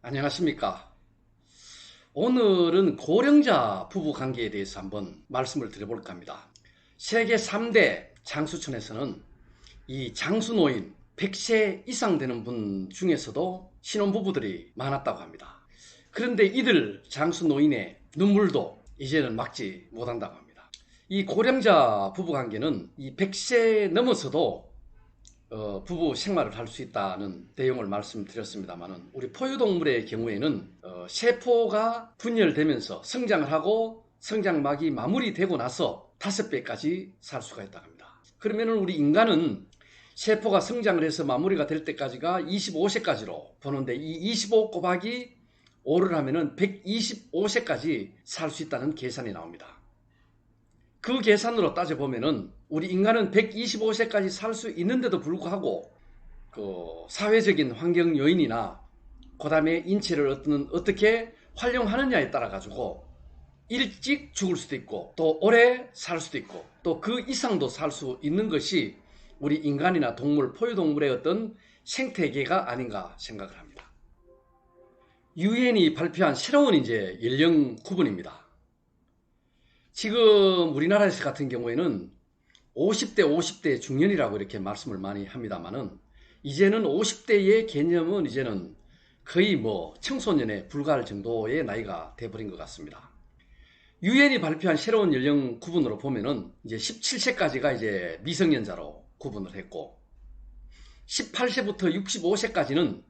안녕하십니까. 오늘은 고령자 부부 관계에 대해서 한번 말씀을 드려볼까 합니다. 세계 3대 장수촌에서는 이 장수노인 100세 이상 되는 분 중에서도 신혼부부들이 많았다고 합니다. 그런데 이들 장수노인의 눈물도 이제는 막지 못한다고 합니다. 이 고령자 부부 관계는 이 100세 넘어서도 부부 생활을 할 수 있다는 내용을 말씀드렸습니다만, 우리 포유동물의 경우에는 세포가 분열되면서 성장을 하고 성장막이 마무리되고 나서 5배까지 살 수가 있다고 합니다. 그러면 우리 인간은 세포가 성장을 해서 마무리가 될 때까지가 25세까지로 보는데, 이 25 곱하기 5를 하면 125세까지 살 수 있다는 계산이 나옵니다. 그 계산으로 따져보면은 우리 인간은 125세까지 살 수 있는데도 불구하고 사회적인 환경 요인이나 그 다음에 인체를 어떻게 활용하느냐에 따라 가지고 일찍 죽을 수도 있고 또 오래 살 수도 있고 또 그 이상도 살 수 있는 것이 우리 인간이나 동물, 포유동물의 어떤 생태계가 아닌가 생각을 합니다. 유엔이 발표한 새로운 연령 구분입니다. 지금 우리나라에서 같은 경우에는 50대 중년이라고 이렇게 말씀을 많이 합니다만은, 이제는 50대의 개념은 이제는 거의 청소년에 불과할 정도의 나이가 돼버린 것 같습니다. 유엔이 발표한 새로운 연령 구분으로 보면은 이제 17세까지가 이제 미성년자로 구분을 했고, 18세부터 65세까지는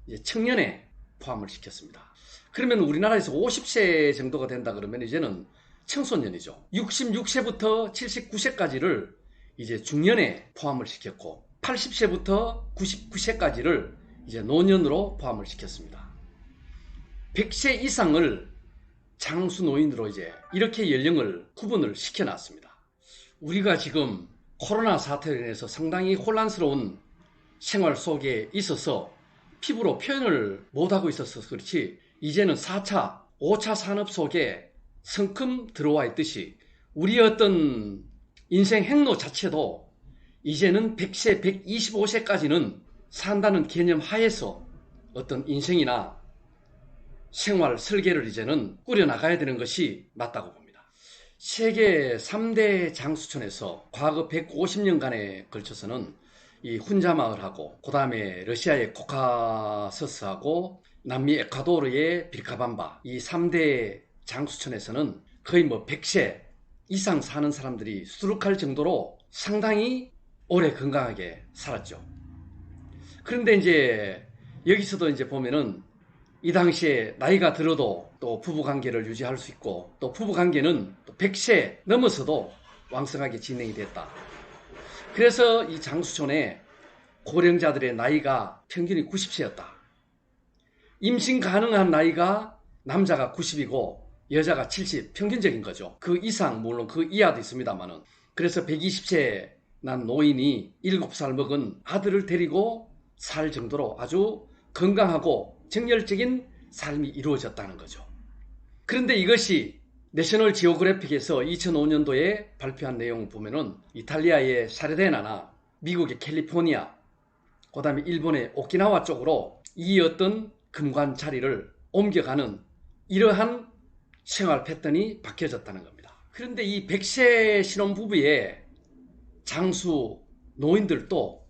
이제 청년에 포함을 시켰습니다. 그러면 우리나라에서 50세 정도가 된다 그러면 이제는 청소년이죠. 66세부터 79세까지를 이제 중년에 포함을 시켰고, 80세부터 99세까지를 이제 노년으로 포함을 시켰습니다. 100세 이상을 장수노인으로 이제 이렇게 연령을 구분을 시켜놨습니다. 우리가 지금 코로나 사태로 인해서 상당히 혼란스러운 생활 속에 있어서 피부로 표현을 못하고 있어서 그렇지, 이제는 4차, 5차 산업 속에 성큼 들어와 있듯이 우리의 어떤 인생 행로 자체도 이제는 100세, 125세까지는 산다는 개념 하에서 어떤 인생이나 생활 설계를 이제는 꾸려나가야 되는 것이 맞다고 봅니다. 세계 3대 장수촌에서 과거 150년간에 걸쳐서는 이 훈자마을하고 그 다음에 러시아의 코카서스하고 남미 에콰도르의 빌카밤바, 이 3대 장수촌에서는 거의 100세 이상 사는 사람들이 수두룩할 정도로 상당히 오래 건강하게 살았죠. 그런데 이제 여기서도 이제 보면은 이 당시에 나이가 들어도 또 부부관계를 유지할 수 있고, 또 부부관계는 또 100세 넘어서도 왕성하게 진행이 됐다. 그래서 이 장수촌에 고령자들의 나이가 평균이 90세였다. 임신 가능한 나이가 남자가 90이고 여자가 70, 평균적인 거죠. 그 이상, 물론 그 이하도 있습니다만은. 그래서 120세 난 노인이 7살 먹은 아들을 데리고 살 정도로 아주 건강하고 정열적인 삶이 이루어졌다는 거죠. 그런데 이것이 내셔널 지오그래픽에서 2005년도에 발표한 내용을 보면은 이탈리아의 사르데나나 미국의 캘리포니아, 그 다음에 일본의 오키나와 쪽으로 이 어떤 금관 자리를 옮겨가는 이러한 생활 패턴이 바뀌어졌다는 겁니다. 그런데 이 100세 신혼부부의 장수 노인들도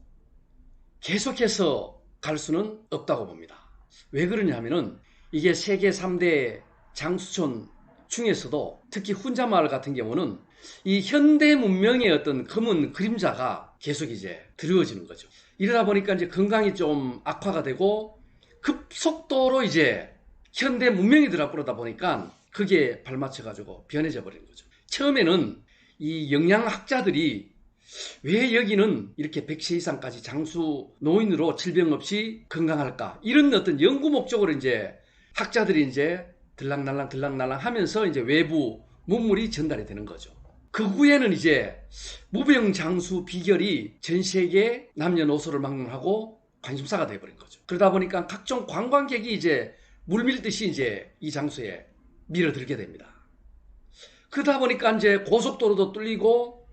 계속해서 갈 수는 없다고 봅니다. 왜 그러냐면은 이게 세계 3대 장수촌 중에서도 특히 훈자마을 같은 경우는 이 현대 문명의 어떤 검은 그림자가 계속 이제 드리워지는 거죠. 이러다 보니까 이제 건강이 좀 악화가 되고 급속도로 이제 현대 문명이 들어버리다 보니까 그게 발맞춰가지고 변해져 버린 거죠. 처음에는 이 영양학자들이 왜 여기는 이렇게 100세 이상까지 장수 노인으로 질병 없이 건강할까? 이런 어떤 연구 목적으로 이제 학자들이 이제 들락날락 하면서 이제 외부 문물이 전달이 되는 거죠. 그 후에는 이제 무병장수 비결이 전 세계 남녀노소를 막론하고 관심사가 되어버린 거죠. 그러다 보니까 각종 관광객이 이제 물밀듯이 이제 이 장소에 밀어들게 됩니다. 그러다 보니까 이제 고속도로도 뚫리고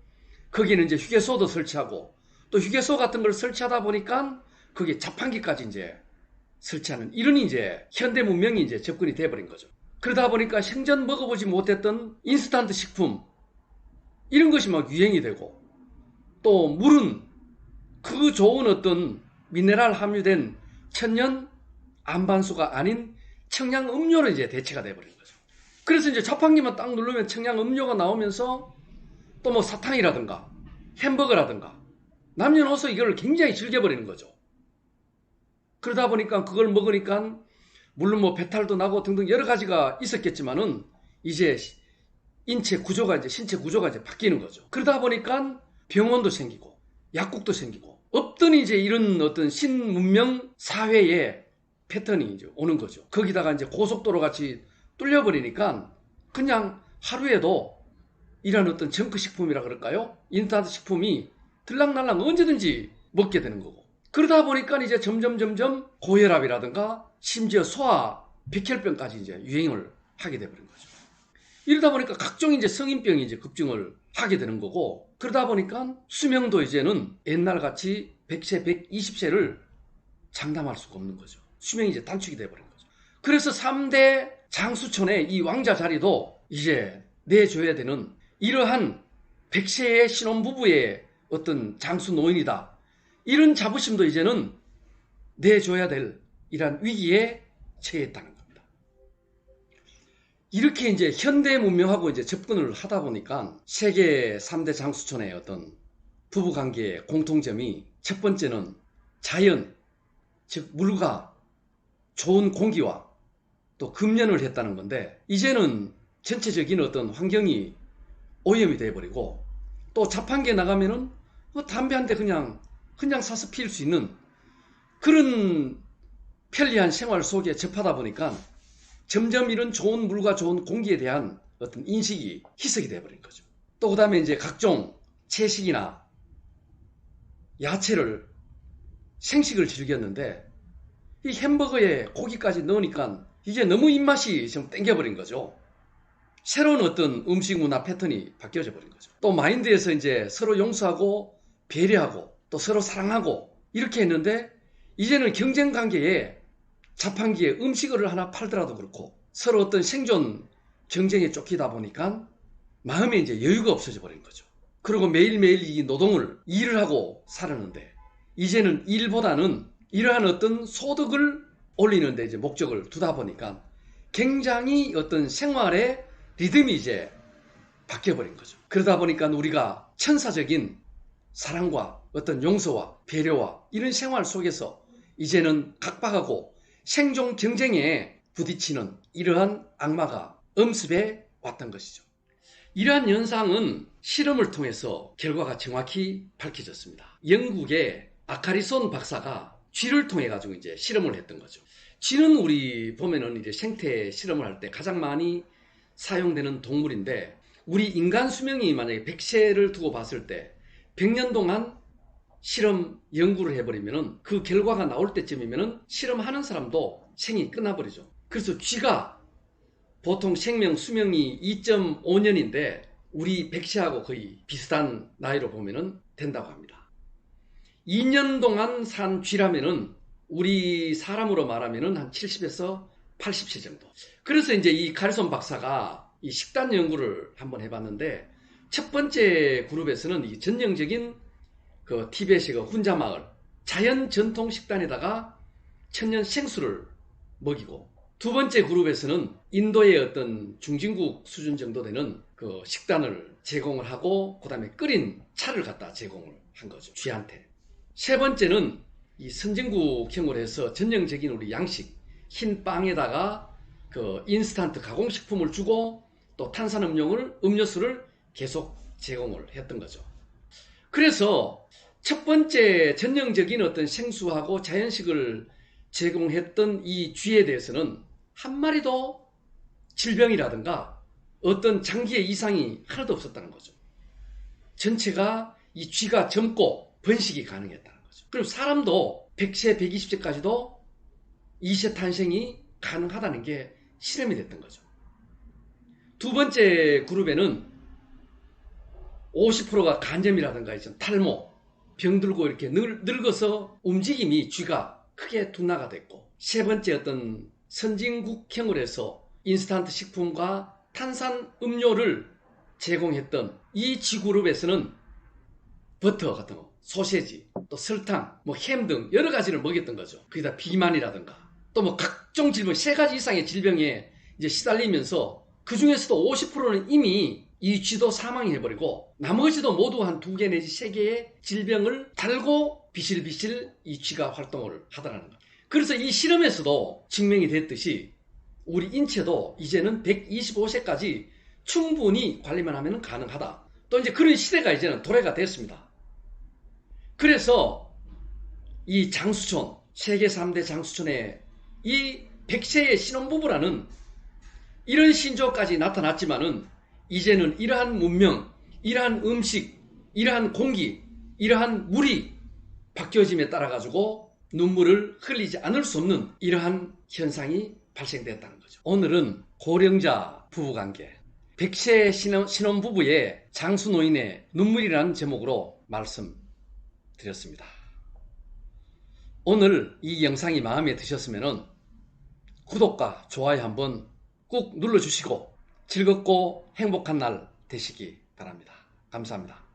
거기는 이제 휴게소도 설치하고 또 휴게소 같은 걸 설치하다 보니까 거기에 자판기까지 이제 설치하는 이런 이제 현대 문명이 이제 접근이 돼버린 거죠. 그러다 보니까 생전 먹어보지 못했던 인스턴트 식품 이런 것이 막 유행이 되고, 또 물은 그 좋은 어떤 미네랄 함유된 천연 안반수가 아닌 청량 음료로 이제 대체가 돼버린 거죠. 그래서 이제 자판기만 딱 누르면 청량 음료가 나오면서 또 뭐 사탕이라든가 햄버거라든가 남녀노소 이걸 굉장히 즐겨버리는 거죠. 그러다 보니까 그걸 먹으니까 물론 뭐 배탈도 나고 등등 여러 가지가 있었겠지만은 이제 신체 구조가 이제 바뀌는 거죠. 그러다 보니까 병원도 생기고 약국도 생기고 없던 이제 이런 어떤 신문명 사회의 패턴이 이제 오는 거죠. 거기다가 이제 고속도로 같이 뚫려버리니까 그냥 하루에도 이런 어떤 정크 식품이라 그럴까요? 인스턴트 식품이 들락날락 언제든지 먹게 되는 거고. 그러다 보니까 이제 점점 고혈압이라든가 심지어 소아 백혈병까지 이제 유행을 하게 되버린 거죠. 이러다 보니까 각종 이제 성인병이 이제 급증을 하게 되는 거고, 그러다 보니까 수명도 이제는 옛날같이 100세, 120세를 장담할 수가 없는 거죠. 수명이 이제 단축이 돼버린 거죠. 그래서 3대 장수촌의 이 왕자 자리도 이제 내줘야 되는 이러한 100세의 신혼부부의 어떤 장수 노인이다, 이런 자부심도 이제는 내줘야 될 이러한 위기에 처했다는 겁니다. 이렇게 이제 현대 문명하고 이제 접근을 하다 보니까 세계 3대 장수촌의 어떤 부부 관계의 공통점이, 첫 번째는 자연, 즉 물과 좋은 공기와 또 금연을 했다는 건데, 이제는 전체적인 어떤 환경이 오염이 돼버리고, 또 자판기에 나가면은 담배 한 대 그냥 사서 피울 수 있는 그런 편리한 생활 속에 접하다 보니까 점점 이런 좋은 물과 좋은 공기에 대한 어떤 인식이 희석이 돼버린 거죠. 또 그 다음에 이제 각종 채식이나 야채를 생식을 즐겼는데 이 햄버거에 고기까지 넣으니까 이게 너무 입맛이 좀 땡겨버린 거죠. 새로운 어떤 음식 문화 패턴이 바뀌어져 버린 거죠. 또 마인드에서 이제 서로 용서하고 배려하고 또 서로 사랑하고 이렇게 했는데, 이제는 경쟁 관계에 자판기에 음식을 하나 팔더라도 그렇고 서로 어떤 생존 경쟁에 쫓기다 보니까 마음에 이제 여유가 없어져 버린 거죠. 그리고 매일매일 이 노동을 일을 하고 살았는데, 이제는 일보다는 이러한 어떤 소득을 올리는 데 이제 목적을 두다 보니까 굉장히 어떤 생활의 리듬이 이제 바뀌어버린 거죠. 그러다 보니까 우리가 천사적인 사랑과 어떤 용서와 배려와 이런 생활 속에서 이제는 각박하고 생존 경쟁에 부딪히는 이러한 악마가 엄습해 왔던 것이죠. 이러한 현상은 실험을 통해서 결과가 정확히 밝혀졌습니다. 영국의 아카리손 박사가 쥐를 통해 가지고 이제 실험을 했던 거죠. 쥐는 우리 보면은 이제 생태 실험을 할 때 가장 많이 사용되는 동물인데, 우리 인간 수명이 만약에 100세를 두고 봤을 때 100년 동안 실험 연구를 해버리면은 그 결과가 나올 때쯤이면은 실험하는 사람도 생이 끝나버리죠. 그래서 쥐가 보통 생명 수명이 2.5년인데 우리 100세하고 거의 비슷한 나이로 보면은 된다고 합니다. 2년 동안 산 쥐라면은 우리 사람으로 말하면은 한 70에서 80세 정도. 그래서 이제 이 카리손 박사가 이 식단 연구를 한번 해봤는데, 첫 번째 그룹에서는 이 전형적인 그 티베트의 그 훈자 마을 자연 전통 식단에다가 천연 생수를 먹이고, 두 번째 그룹에서는 인도의 어떤 중진국 수준 정도 되는 그 식단을 제공을 하고, 그 다음에 끓인 차를 갖다 제공을 한 거죠, 쥐한테. 세 번째는 이 선진국형으로 해서 전형적인 우리 양식, 흰 빵에다가 그 인스턴트 가공식품을 주고 또 탄산음료수를 계속 제공을 했던 거죠. 그래서 첫 번째 전형적인 어떤 생수하고 자연식을 제공했던 이 쥐에 대해서는 한 마리도 질병이라든가 어떤 장기의 이상이 하나도 없었다는 거죠. 전체가 이 쥐가 젊고 번식이 가능했다는 거죠. 그리고 사람도 100세, 120세까지도 2세 탄생이 가능하다는 게 실험이 됐던 거죠. 두 번째 그룹에는 50%가 간염이라든가 탈모, 병들고 이렇게 늙어서 움직임이 쥐가 크게 둔화가 됐고, 세 번째 어떤 선진국형으로 해서 인스턴트 식품과 탄산 음료를 제공했던 이 G그룹에서는 버터 같은 거, 소세지, 또 설탕, 뭐 햄 등 여러 가지를 먹였던 거죠. 거기다 비만이라든가 또 뭐 각종 질병, 세 가지 이상의 질병에 이제 시달리면서 그 중에서도 50%는 이미 이 쥐도 사망해버리고 나머지도 모두 한 2개 내지 3개의 질병을 달고 비실비실 이 쥐가 활동을 하더라는 것. 그래서 이 실험에서도 증명이 됐듯이 우리 인체도 이제는 125세까지 충분히 관리만 하면 가능하다. 또 이제 그런 시대가 이제는 도래가 됐습니다. 그래서 이 장수촌, 세계 3대 장수촌의 이 100세의 신혼부부라는 이런 신조까지 나타났지만은 이제는 이러한 문명, 이러한 음식, 이러한 공기, 이러한 물이 바뀌어짐에 따라 가지고 눈물을 흘리지 않을 수 없는 이러한 현상이 발생됐다는 거죠. 오늘은 고령자 부부관계, 100세 신혼부부의 장수노인의 눈물이라는 제목으로 말씀드렸습니다. 오늘 이 영상이 마음에 드셨으면 구독과 좋아요 한번 꾹 눌러주시고 즐겁고 행복한 날 되시기 바랍니다. 감사합니다.